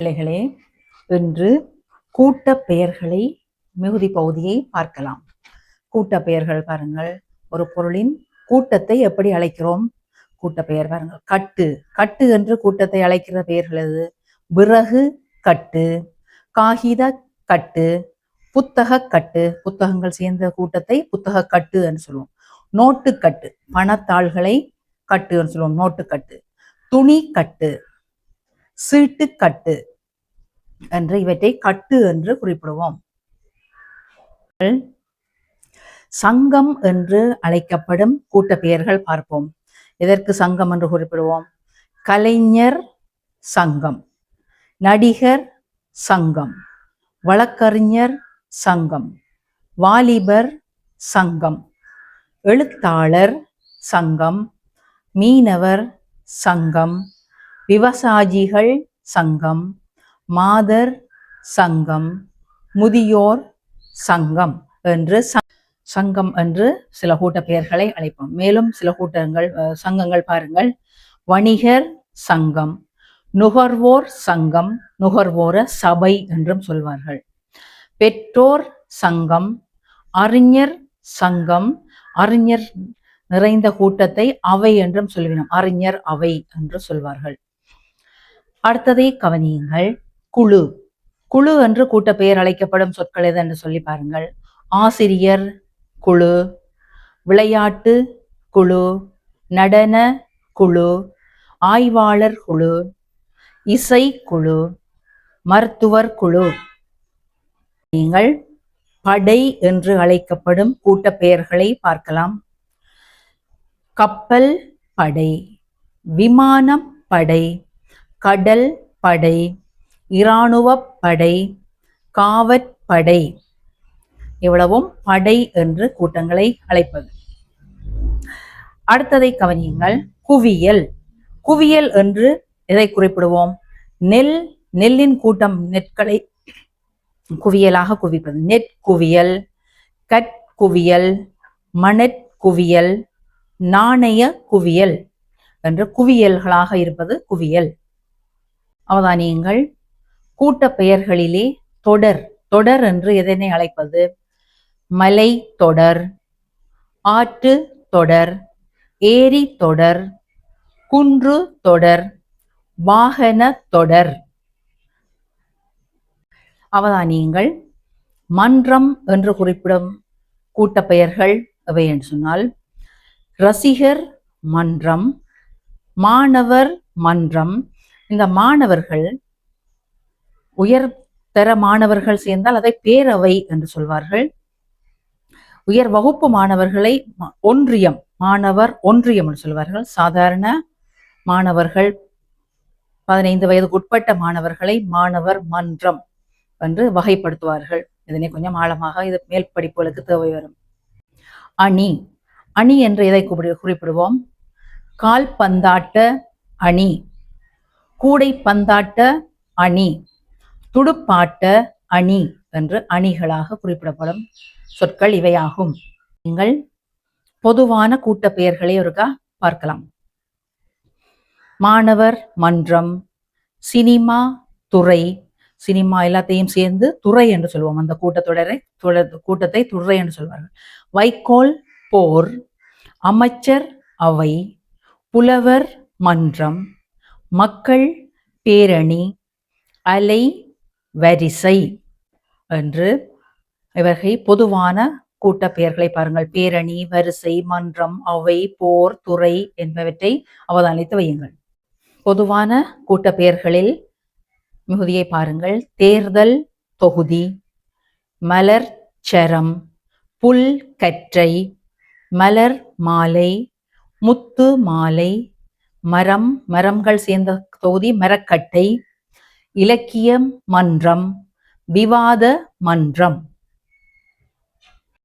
பிள்ளைகளே, இன்று கூட்ட பெயர்களை மிகுதி பகுதியை பார்க்கலாம். கூட்ட பெயர்கள் பாருங்கள். ஒரு பொருளின் கூட்டத்தை எப்படி அழைக்கிறோம்? கூட்ட பெயர் பாருங்கள். கட்டு கட்டு என்று கூட்டத்தை அழைக்கிற பெயர்கள் எது? விறகு கட்டு, காகித கட்டு, புத்தக கட்டு. புத்தகங்கள் சேர்ந்த கூட்டத்தை புத்தக கட்டு என்று சொல்லுவோம். நோட்டுக்கட்டு, பணத்தாள்களை கட்டு என்று சொல்லுவோம். நோட்டுக்கட்டு. துணி கட்டு, சீட்டு கட்டு என்று இவற்றை கட்டு என்று குறிப்பிடுவோம். சங்கம் என்று அழைக்கப்படும் கூட்ட பெயர்கள் பார்ப்போம். எதற்கு சங்கம் என்று குறிப்பிடுவோம்? கலைஞர் சங்கம், நடிகர் சங்கம், வழக்கறிஞர் சங்கம், வாலிபர் சங்கம், எழுத்தாளர் சங்கம், மீனவர் சங்கம், விவசாயிகள் சங்கம், மாதர் சங்கம், முதியோர் சங்கம் என்று சங்கம் என்று சில கூட்ட பெயர்களை அழைப்போம். மேலும் சில சங்கங்கள் பாருங்கள். வணிகர் சங்கம், நுகர்வோர் சங்கம், நுகர்வோர சபை என்றும் சொல்வார்கள். பெற்றோர் சங்கம், அறிஞர் சங்கம், அறிஞர் நிறைந்த கூட்டத்தை அவை என்றும் சொல்லுவினோம். அறிஞர் அவை என்று சொல்வார்கள். அடுத்ததை கவனியுங்கள். குழு குழு என்று கூட்ட பெயர் அழைக்கப்படும் சொற்கள் எது என்று சொல்லி பாருங்கள். ஆசிரியர் குழு, விளையாட்டு குழு, நடன குழு, ஆய்வாளர் குழு, இசை குழு, மருத்துவர் குழு. நீங்கள் படை என்று அழைக்கப்படும் கூட்ட பெயர்களை பார்க்கலாம். கப்பல் படை, விமானம் படை, கடல் படை, இராணுவ படை, காவற்படை. இவ்வளவும் படை என்று கூட்டங்களை அழைப்பது. அடுத்ததை கவனியுங்கள். குவியல் குவியல் என்று எதை குறிப்பிடுவோம்? நெல்லின் கூட்டம், நெற்களை குவியலாக குவிப்பது. நெற்குவியல், கற்குவியல், மணற்குவியல், நாணய குவியல் என்று குவியல்களாக இருப்பது குவியல். அவதானியுங்கள். கூட்ட பெயர்களிலே தொடர் தொடர் என்று எதனை அழைப்பது? மலை தொடர், ஆற்று தொடர், ஏரி தொடர், குன்று தொடர், வாகன தொடர். அவதானியுங்கள். மன்றம் என்று குறிப்பிடும் கூட்ட பெயர்கள் எவை என்று சொன்னால், ரசிகர் மன்றம், மாணவர் மன்றம். இந்த மாணவர்கள் உயர்தர மாணவர்கள் சேர்ந்தால் அதை பேரவை என்று சொல்வார்கள். உயர் வகுப்பு மாணவர்களை ஒன்றியம், மாணவர் ஒன்றியம் என்று சொல்வார்கள். சாதாரண மாணவர்கள், 15 வயதுக்கு உட்பட்ட மாணவர்களை மாணவர் மன்றம் என்று வகைப்படுத்துவார்கள். இதனை கொஞ்சம் ஆழமாக இது மேல் படிப்புகளுக்கு தேவை வரும். அணி அணி என்று எதை குறிப்பிடுவோம்? கால்பந்தாட்ட அணி, கூடை பந்தாட்ட அணி, துடுப்பாட்ட அணி என்று அணிகளாக குறிப்பிடப்படும் சொற்கள் இவையாகும். நீங்கள் பொதுவான கூட்ட பெயர்களை ஒருக்கா பார்க்கலாம். மாணவர் மன்றம், சினிமா துறை, சினிமா எல்லாத்தையும் சேர்ந்து துறை என்று சொல்வோம். அந்த கூட்டத்தை துறை என்று சொல்வார்கள். வைக்கோல் போர், அமைச்சர் அவை, புலவர் மன்றம், மக்கள் பேரணி, அலை வரிசை என்று இவர்கள் பொதுவான கூட்ட பெயர்களை பாருங்கள். பேரணி, வரிசை, மன்றம், அவை, போர், துறை என்பவற்றை அவதானித்து வையுங்கள். பொதுவான கூட்ட பெயர்களில் மிகுதியை பாருங்கள். தேர்தல் தொகுதி, மலர் சரம், புல் கற்றை, மலர் மாலை, முத்து மாலை, மரம், மரங்கள் சேர்ந்த தொகுதி மரக்கட்டை, இலக்கியம் மன்றம், விவாத மன்றம்.